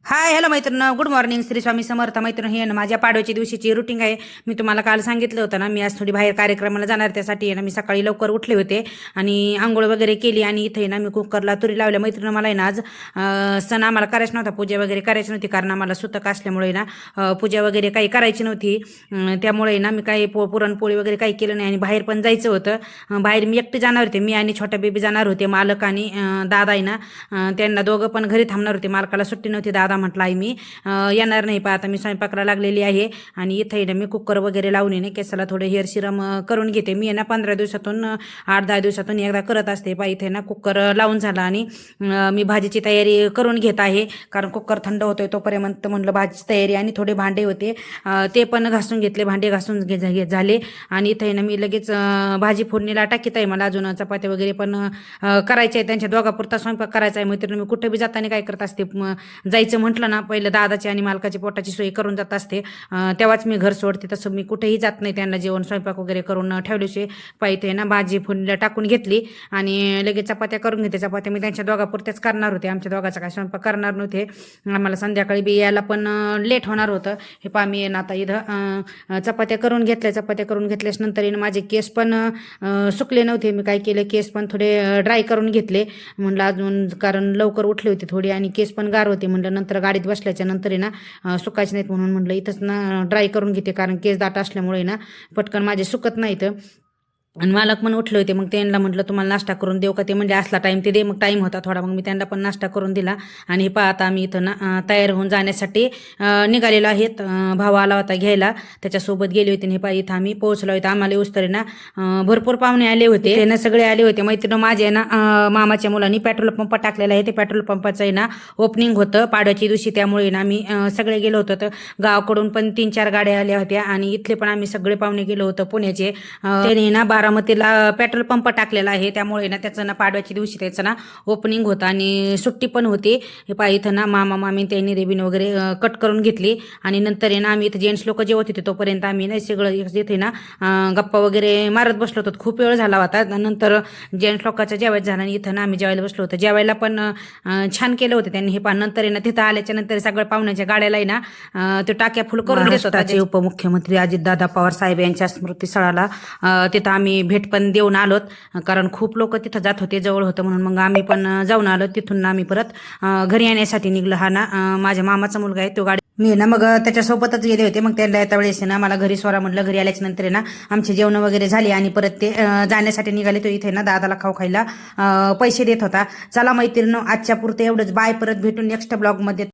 Hi hello मैत्रिणी, good morning. Shri Swami Samarth. मैत्रिणी, हे ना माझ्या पाडव्याच्या दिवशीची रुटीन आहे. मी तुम्हाला काल सांगितलं होतं ना, मी आज थोडी बाहेर कार्यक्रमाला जाणार, त्यासाठी आहे ना मी सकाळी लवकर उठले होते आणि आंघोळ वगैरे केली आणि इथे ना मी कुकरला तुरी लावल्या. मैत्रिणी, मला आहे ना आज सण आम्हाला करायचा नव्हता, पूजा वगैरे करायची नव्हती, कारण आम्हाला सुतक असल्यामुळे ना पूजा वगैरे काही करायची नव्हती. त्यामुळे ना मी काही पुरणपोळी वगैरे काही केलं नाही आणि बाहेर पण जायचं होतं. बाहेर मी एकटी जाणार होते, मी आणि छोटा बेबी जाणार होते. मालक आणि दादा आहे ना, त्यांना दोघं पण घरी थांबणार होते. मालकाला सुट्टी नव्हती. दादा म्हटलं आई मी येणार नाही, आता मी स्वयंपाकाला लागलेली आहे आणि इथे ना मी कुकर वगैरे लावून येणे केसाला थोडे हेअर सिरम करून घेते. मी ना 15 दिवसातून 8-10 दिवसातून एकदा करत असते. पा इथे ना कुकर लावून झाला आणि मी भाजीची तयारी करून घेत आहे, कारण कुकर थंड होतोय तोपर्यंत म्हणलं भाजीची तयारी. आणि थोडे भांडे होते ते पण घासून घेतले, भांडे घासून झाले आणि इथे ना मी लगेच भाजी फोडणीला टाकीत आहे. मला अजून चपात्या वगैरे पण करायच्या आहे, त्यांच्या दोघापुरता स्वयंपाक करायचा आहे. मैत्रिणी, मी कुठे बी जाताना काय करत असते, जायचं म्हटलं ना पहिलं दादाची आणि मालकाची पोटाची सोय करून जात असते, तेव्हाच मी घर सोडते. तसं मी कुठेही जात नाही, त्यांना जेवण स्वयंपाक वगैरे करून ठेवल्याशिवाय. पाहिजे ना भाजी फोडणीला टाकून घेतली आणि लगेच चपात्या करून घेते. चपात्या मी त्यांच्या दोघापुरत्याच करणार होते, आमच्या दोघाचा काय स्वयंपाक करणार नव्हते. आम्हाला संध्याकाळी बी यायला पण लेट होणार होतं. हे पा मी ना आता इथं चपात्या करून घेतल्या. चपात्या करून घेतल्यास नंतर माझे केस पण सुकले नव्हते. मी काय केलं, केस पण थोडे ड्राय करून घेतले. म्हणलं अजून, कारण लवकर उठले होते थोडी आणि केस पण गार होते. म्हणलं नंतर गाडीत बसल्याच्या नंतर आहे ना सुकायचे नाहीत, म्हणून म्हटलं इथंच ना ड्राय करून घेते, कारण केस दाट असल्यामुळे ना पटकन माझे सुकत नाहीत. आणि मालक पण उठले होते, मग त्यांना म्हटलं तुम्हाला नाश्ता करून देऊ का, ते म्हणजे असला टाईम ते दे. मग टाईम होता थोडा, मग मी त्यांना पण नाश्ता करून दिला. आणि हे आता आम्ही इथं ना तयार होऊन जाण्यासाठी निघालेलो आहेत. भाव आला होता घ्यायला, त्याच्यासोबत गेले होते. हे इथं आम्ही पोहोचलो होतो. आम्हाला उस्तरी ना भरपूर पाहुणे आले होते, ते ना सगळे आले होते. मैत्रिणी, माझे ना मामाच्या मुलांनी पेट्रोल पंप टाकलेला आहे, ते पेट्रोल पंपाचं आहे ना ओपनिंग होतं पाडव्याच्या दिवशी, त्यामुळे ना आम्ही सगळे गेलो होतो. तर गावाकडून पण 3-4 गाड्या आल्या होत्या आणि इथले पण आम्ही सगळे पाहुणे गेलो होतो पुण्याचे. त्याने ना बारामतीला पेट्रोल पंप टाकलेला आहे, त्यामुळे ना त्याचं ना पाडव्याच्या दिवशी त्याचं ना ओपनिंग होतं आणि सुट्टी पण होती. हे पा इथं ना मामा मामी त्यांनी रेबिन वगैरे कट करून घेतली आणि नंतर आहे ना आम्ही इथं जेंट्स लोक जेवत होते तोपर्यंत आम्ही ना सगळं इथे ना गप्पा वगैरे मारत बसलो होतो. खूप वेळ झाला होता. नंतर जेंट्स लोकांचं जेवायचं झालं आणि इथं ना आम्ही जेवायला बसलो होतो. जेवायला पण छान केलं होतं त्यांनी. हे पा नंतर आहे ना तिथं आल्याच्या नंतर सगळ्या पाहुण्याच्या गाड्याला आहे ना ते टाक्या फुल करून देत होता. उपमुख्यमंत्री अजितदादा पवार साहेब यांच्या स्मृतीस्थळाला तिथं आम्ही भेट पण देऊन आलोत, कारण खूप लोक तिथं जात होते, जवळ होतं म्हणून. मग आम्ही पण जाऊन आलो. तिथून आम्ही परत घरी येण्यासाठी निघलो. हा ना माझ्या मामाचा मुलगा आहे, तो गाडी मी ना मग त्याच्यासोबतच गेले होते. मग त्याला येत्या वेळेस ना मला घरी सोडा म्हटलं. घरी आल्याच्या नंतर ना आमचे जेवण वगैरे झाले आणि परत ते जाण्यासाठी निघाले. तो इथे ना दादाला खाऊ खायला पैसे देत होता. चला मैत्रिणी, आजच्या पुरते एवढंच. बाय. परत भेटून नेक्स्ट ब्लॉगमध्ये.